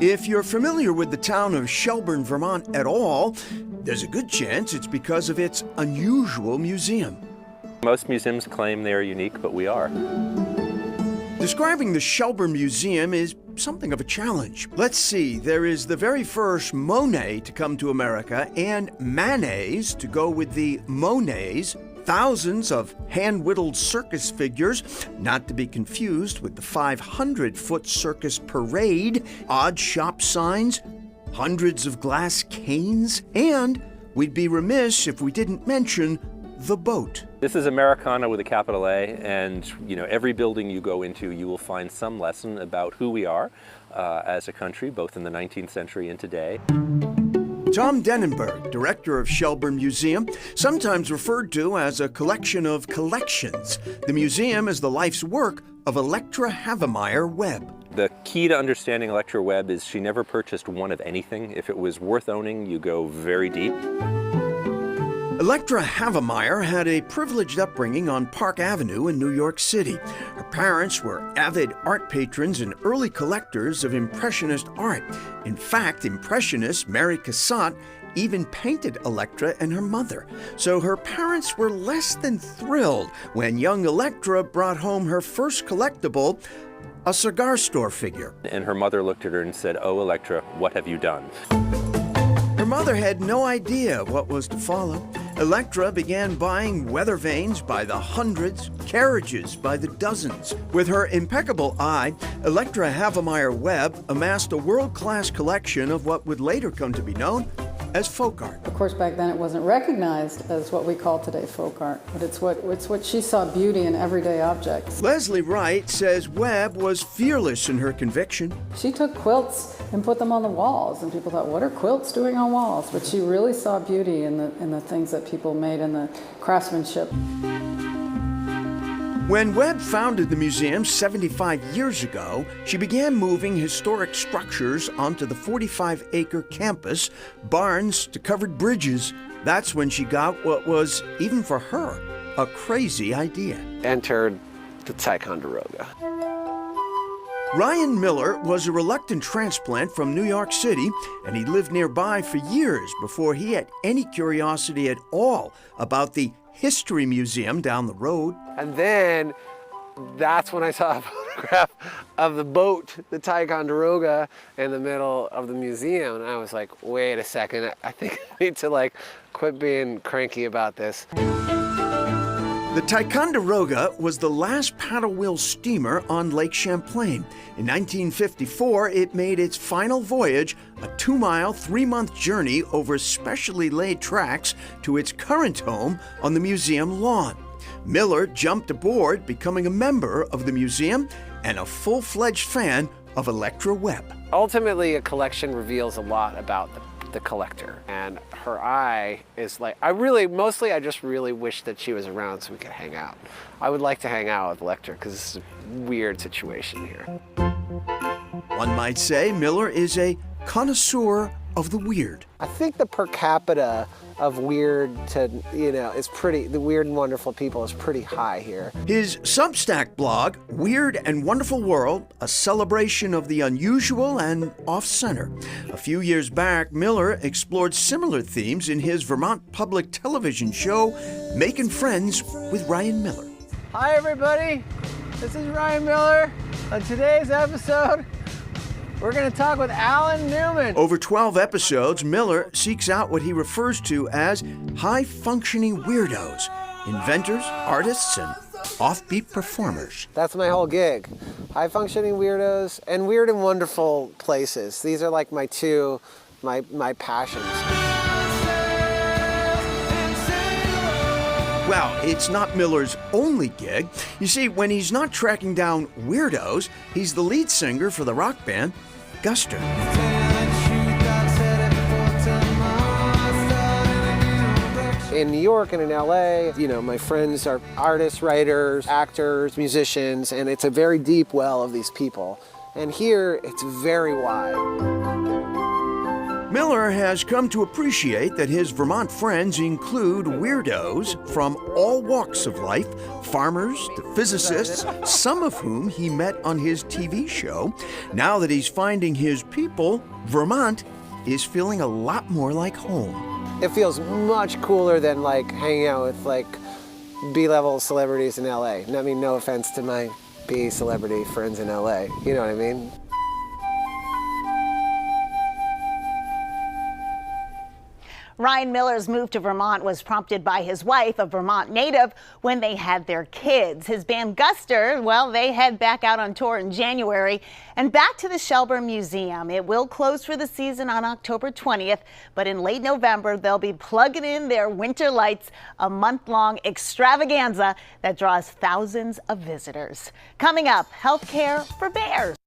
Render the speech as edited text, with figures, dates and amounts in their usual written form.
If you're familiar with the town of Shelburne, Vermont at all, there's a good chance it's because of its unusual museum. Most museums claim they are unique, but we are. Describing the Shelburne Museum is something of a challenge. Let's see, there is the very first Monet to come to America and Manets to go with the Monets, thousands of hand-whittled circus figures, not to be confused with the 500-foot circus parade, odd shop signs, hundreds of glass canes, and we'd be remiss if we didn't mention the boat. This is Americana with a capital A, and every building you go into, you will find some lesson about who we are as a country, both in the 19th century and today. Tom Denenberg, director of Shelburne Museum, sometimes referred to as a collection of collections. The museum is the life's work of Electra Havemeyer Webb. The key to understanding Electra Webb is she never purchased one of anything. If it was worth owning, you go very deep. Electra Havemeyer had a privileged upbringing on Park Avenue in New York City. Her parents were avid art patrons and early collectors of Impressionist art. In fact, Impressionist Mary Cassatt even painted Electra and her mother. So her parents were less than thrilled when young Electra brought home her first collectible, a cigar store figure. And her mother looked at her and said, "Oh, Electra, what have you done?" Her mother had no idea what was to follow. Electra began buying weather vanes by the hundreds, carriages by the dozens. With her impeccable eye, Electra Havemeyer Webb amassed a world-class collection of what would later come to be known as folk art. Of course, back then it wasn't recognized as what we call today folk art, but it's what she saw beauty in everyday objects. Leslie Wright says Webb was fearless in her conviction. She took quilts and put them on the walls, and people thought, what are quilts doing on walls? But she really saw beauty in the things that people made in the craftsmanship. When Webb founded the museum 75 years ago, she began moving historic structures onto the 45-acre campus, barns to covered bridges. That's when she got what was, even for her, a crazy idea. Entered the Ticonderoga. Ryan Miller was a reluctant transplant from New York City, and he lived nearby for years before he had any curiosity at all about the History Museum down the road. And then that's when I saw a photograph of the boat, the Ticonderoga, in the middle of the museum. And I was like, wait a second, I think I need to quit being cranky about this. The Ticonderoga was the last paddle wheel steamer on Lake Champlain. In 1954, it made its final voyage, a 2-mile, 3-month journey over specially laid tracks to its current home on the museum lawn. Miller jumped aboard, becoming a member of the museum and a full-fledged fan of Electra Webb. Ultimately, a collection reveals a lot about the collector, and her eye is I just really wish that she was around so we could hang out. I would like to hang out with Electra because it's a weird situation here. One might say Miller is a connoisseur of the weird. I think the per capita of weird to, is pretty, the weird and wonderful people is pretty high here. His Substack blog, Weird and Wonderful World, a celebration of the unusual and off-center. A few years back, Miller explored similar themes in his Vermont public television show, Making Friends with Ryan Miller. Hi everybody, this is Ryan Miller. On today's episode, we're going to talk with Alan Newman. Over 12 episodes, Miller seeks out what he refers to as high-functioning weirdos, inventors, artists, and offbeat performers. That's my whole gig. High-functioning weirdos and weird and wonderful places. These are like my two, my passions. Well, it's not Miller's only gig. You see, when he's not tracking down weirdos, he's the lead singer for the rock band Guster. In New York and in LA, my friends are artists, writers, actors, musicians, and it's a very deep well of these people. And here, it's very wide. Miller has come to appreciate that his Vermont friends include weirdos from all walks of life, farmers to physicists, some of whom he met on his TV show. Now that he's finding his people, Vermont is feeling a lot more like home. It feels much cooler than like hanging out with like B-level celebrities in LA. I mean, no offense to my B celebrity friends in LA. You know what I mean? Ryan Miller's move to Vermont was prompted by his wife, a Vermont native, when they had their kids. His band Guster, well, they head back out on tour in January and back to the Shelburne Museum. It will close for the season on October 20th, but in late November, they'll be plugging in their winter lights, a month-long extravaganza that draws thousands of visitors. Coming up, healthcare for bears.